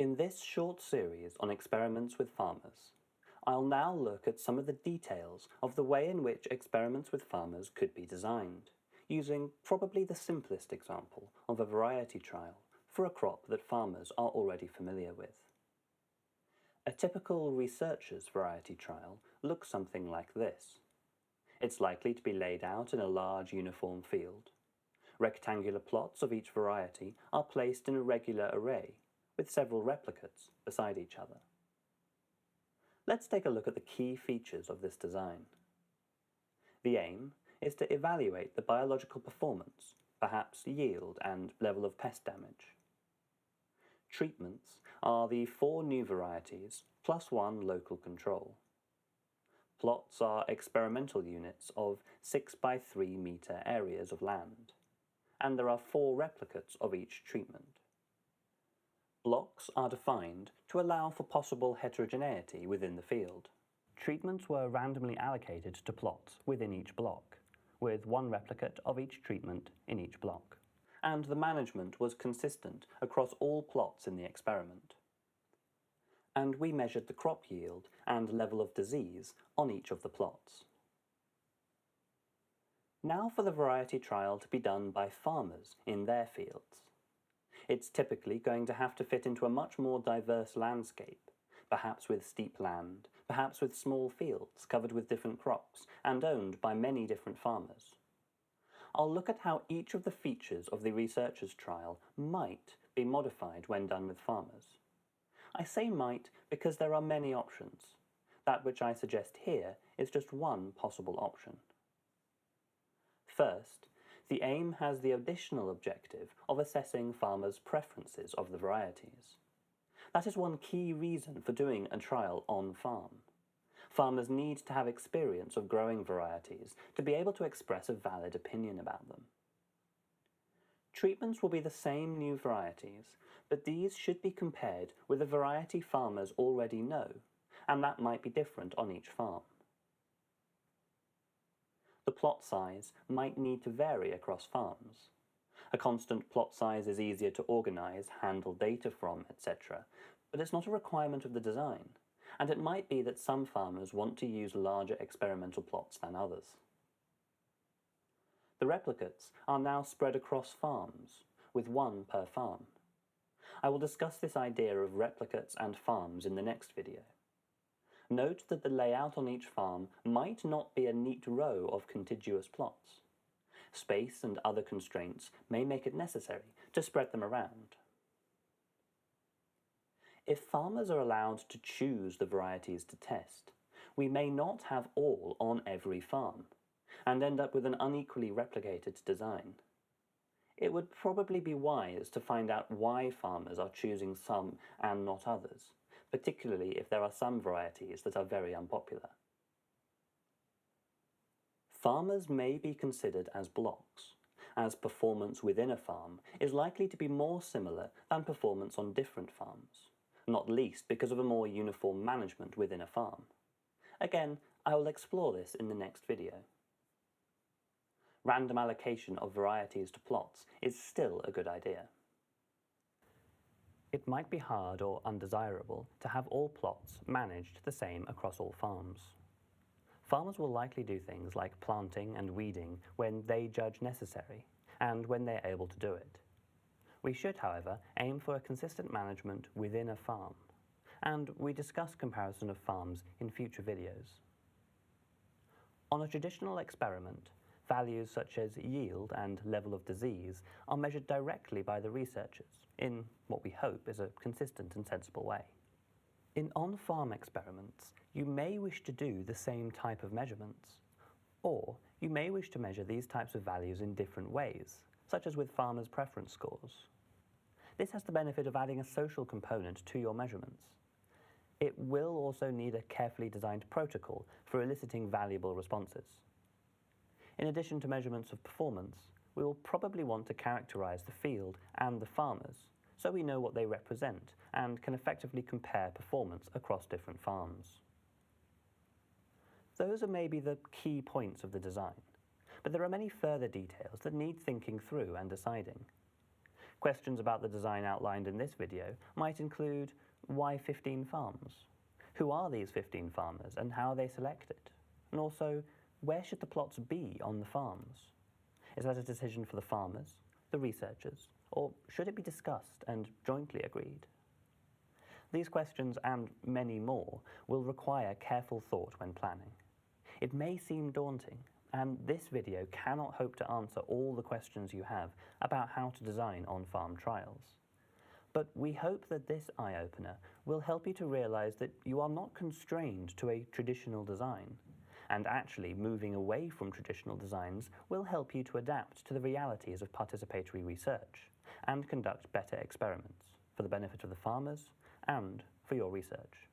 In this short series on experiments with farmers, I'll now look at some of the details of the way in which experiments with farmers could be designed, using probably the simplest example of a variety trial for a crop that farmers are already familiar with. A typical researcher's variety trial looks something like this. It's likely to be laid out in a large uniform field. Rectangular plots of each variety are placed in a regular array, with several replicates beside each other. Let's take a look at the key features of this design. The aim is to evaluate the biological performance, perhaps yield and level of pest damage. Treatments are the 4 new varieties plus 1 local control. Plots are experimental units of 6 by 3 meter areas of land, and there are 4 replicates of each treatment. Blocks are defined to allow for possible heterogeneity within the field. Treatments were randomly allocated to plots within each block, with 1 replicate of each treatment in each block, and the management was consistent across all plots in the experiment. And we measured the crop yield and level of disease on each of the plots. Now for the variety trial to be done by farmers in their fields. It's typically going to have to fit into a much more diverse landscape, perhaps with steep land, perhaps with small fields covered with different crops and owned by many different farmers. I'll look at how each of the features of the researcher's trial might be modified when done with farmers. I say might because there are many options. That which I suggest here is just one possible option. First, the aim has the additional objective of assessing farmers' preferences of the varieties. That is one key reason for doing a trial on farm. Farmers need to have experience of growing varieties to be able to express a valid opinion about them. Treatments will be the same new varieties, but these should be compared with a variety farmers already know, and that might be different on each farm. The plot size might need to vary across farms. A constant plot size is easier to organize, handle data from, etc., but it's not a requirement of the design, and it might be that some farmers want to use larger experimental plots than others. The replicates are now spread across farms, with 1 per farm. I will discuss this idea of replicates and farms in the next video. Note that the layout on each farm might not be a neat row of contiguous plots. Space and other constraints may make it necessary to spread them around. If farmers are allowed to choose the varieties to test, we may not have all on every farm, and end up with an unequally replicated design. It would probably be wise to find out why farmers are choosing some and not others, particularly if there are some varieties that are very unpopular. Farmers may be considered as blocks, as performance within a farm is likely to be more similar than performance on different farms, not least because of a more uniform management within a farm. Again, I will explore this in the next video. Random allocation of varieties to plots is still a good idea. It might be hard or undesirable to have all plots managed the same across all farms. Farmers will likely do things like planting and weeding when they judge necessary, and when they are able to do it. We should, however, aim for a consistent management within a farm, and we discuss comparison of farms in future videos. On a traditional experiment, values such as yield and level of disease are measured directly by the researchers in what we hope is a consistent and sensible way. In on-farm experiments, you may wish to do the same type of measurements, or you may wish to measure these types of values in different ways, such as with farmers' preference scores. This has the benefit of adding a social component to your measurements. It will also need a carefully designed protocol for eliciting valuable responses. In addition to measurements of performance, we will probably want to characterize the field and the farmers, so we know what they represent and can effectively compare performance across different farms. Those are maybe the key points of the design, but there are many further details that need thinking through and deciding. Questions about the design outlined in this video might include, why 15 farms? Who are these 15 farmers and how are they selected? And also, where should the plots be on the farms? Is that a decision for the farmers, the researchers, or should it be discussed and jointly agreed? These questions and many more will require careful thought when planning. It may seem daunting, and this video cannot hope to answer all the questions you have about how to design on-farm trials. But we hope that this eye-opener will help you to realize that you are not constrained to a traditional design, and actually moving away from traditional designs will help you to adapt to the realities of participatory research and conduct better experiments for the benefit of the farmers and for your research.